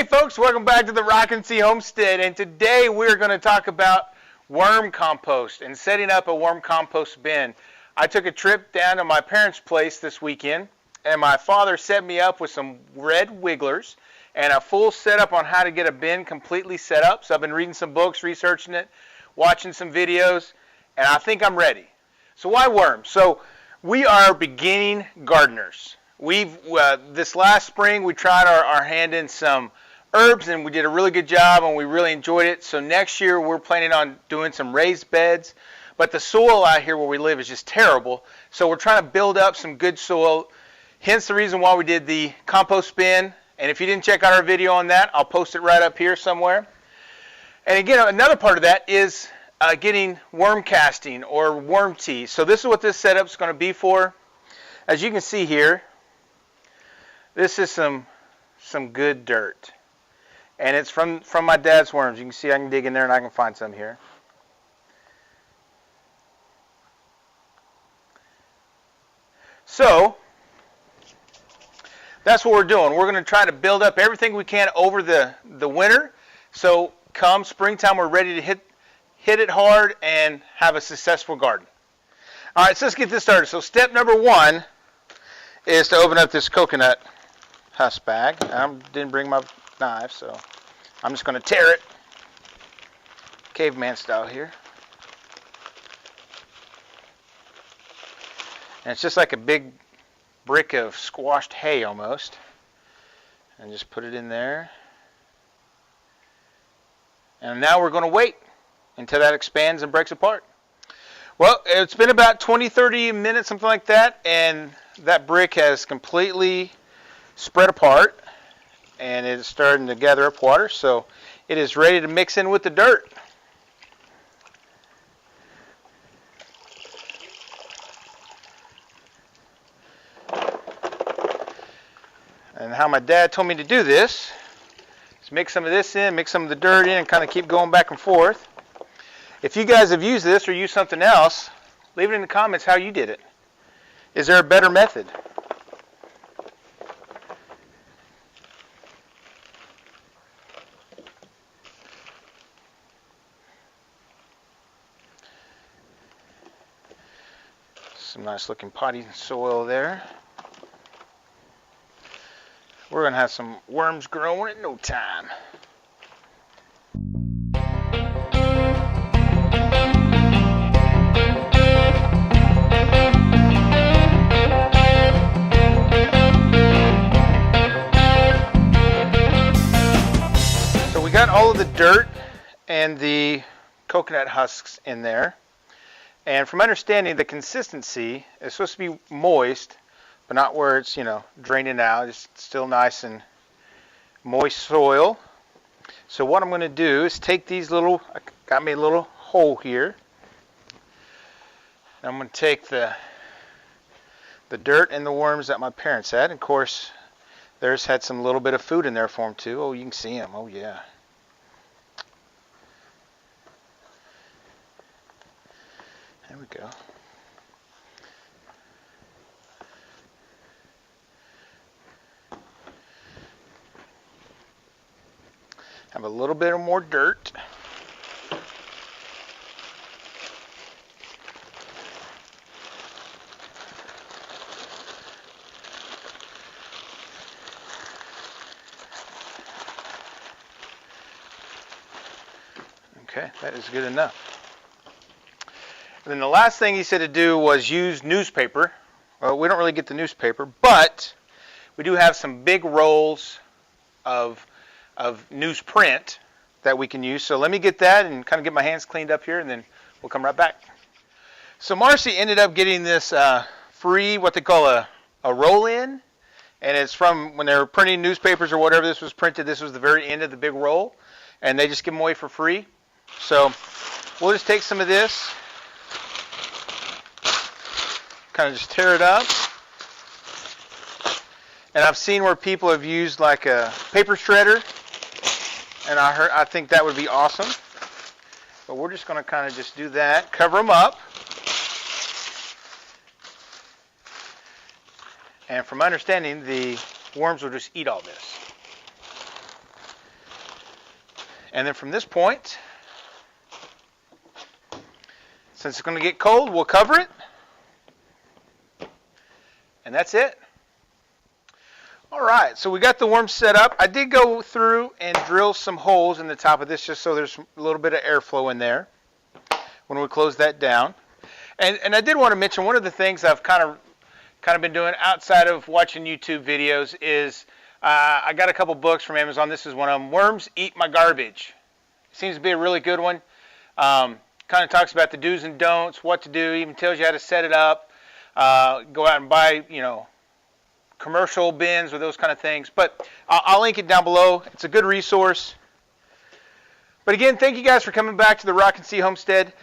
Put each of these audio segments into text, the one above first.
Hey folks, welcome back to the Rockin' Sea Homestead, and today we're going to talk about worm compost and setting up a worm compost bin. I took a trip down to my parents' place this weekend, and my father set me up with some red wigglers and a full setup on how to get a bin completely set up. So I've been reading some books, researching it, watching some videos, and I think I'm ready. So why worms? So we are beginning gardeners. This last spring we tried our hand in some herbs and we did a really good job and we really enjoyed it. So next year we're planning on doing some raised beds, but the soil out here where we live is just terrible. So we're trying to build up some good soil, hence the reason why we did the compost bin. And if you didn't check out our video on that, I'll post it right up here somewhere. And again, another part of that is getting worm casting or worm tea. So this is what this setup is going to be for. As you can see here, this is some good dirt, and it's from my dad's worms. You can see I can dig in there and I can find some here. So that's what we're doing. We're going to try to build up everything we can over the winter, so come springtime we're ready to hit it hard and have a successful garden. All right, so let's get this started. So step number one is to open up this coconut husk bag. I didn't bring my knife, so I'm just going to tear it caveman style here. And it's just like a big brick of squashed hay almost. And just put it in there. And now we're going to wait until that expands and breaks apart. Well, it's been about 20-30 minutes, something like that, and that brick has completely spread apart and it's starting to gather up water, so it is ready to mix in with the dirt. And how my dad told me to do this is mix some of this in, mix some of the dirt in, and kind of keep going back and forth. If you guys have used this or used something else, leave it in the comments how you did it. Is there a better method? Some nice looking potty soil there. We're going to have some worms growing in no time. So we got all of the dirt and the coconut husks in there. And from understanding, the consistency is supposed to be moist, but not where it's, draining out. It's still nice and moist soil. So what I'm going to do is take these I got me a little hole here. I'm going to take the dirt and the worms that my parents had. And of course, theirs had some little bit of food in there for them too. Oh, you can see them. Oh, yeah. There we go. Have a little bit more dirt. Okay, that is good enough. And then the last thing he said to do was use newspaper. Well, we don't really get the newspaper, but we do have some big rolls of newsprint that we can use. So let me get that and kind of get my hands cleaned up here, and then we'll come right back. So Marcy ended up getting this free, what they call a roll-in, and it's from when they were printing newspapers or whatever this was printed. This was the very end of the big roll, and they just give them away for free. So we'll just take some of this, kind of just tear it up. And I've seen where people have used like a paper shredder, and I think that would be awesome. But we're just going to kind of just do that, cover them up. And from my understanding, the worms will just eat all this. And then from this point, since it's going to get cold, we'll cover it. And that's it. All right, so we got the worm set up. I did go through and drill some holes in the top of this just so there's a little bit of airflow in there when we close that down. And I did want to mention one of the things I've kind of been doing outside of watching YouTube videos is I got a couple books from Amazon. This is one of them, Worms Eat My Garbage. Seems to be a really good one. Kind of talks about the do's and don'ts, what to do, even tells you how to set it up. Go out and buy, commercial bins or those kind of things. But I'll link it down below. It's a good resource. But again, thank you guys for coming back to the Rock and Sea Homestead.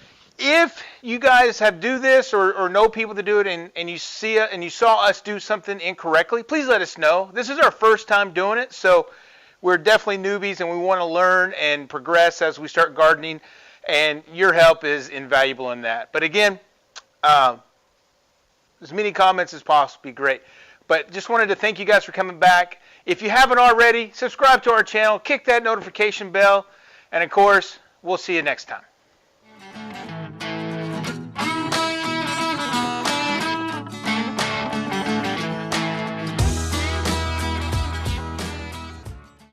If you guys have do this or know people to do it and you saw us do something incorrectly, please let us know. This is our first time doing it, so we're definitely newbies and we want to learn and progress as we start gardening, and your help is invaluable in that. But again, as many comments as possible would be great. But just wanted to thank you guys for coming back. If you haven't already, subscribe to our channel, kick that notification bell, and of course, we'll see you next time.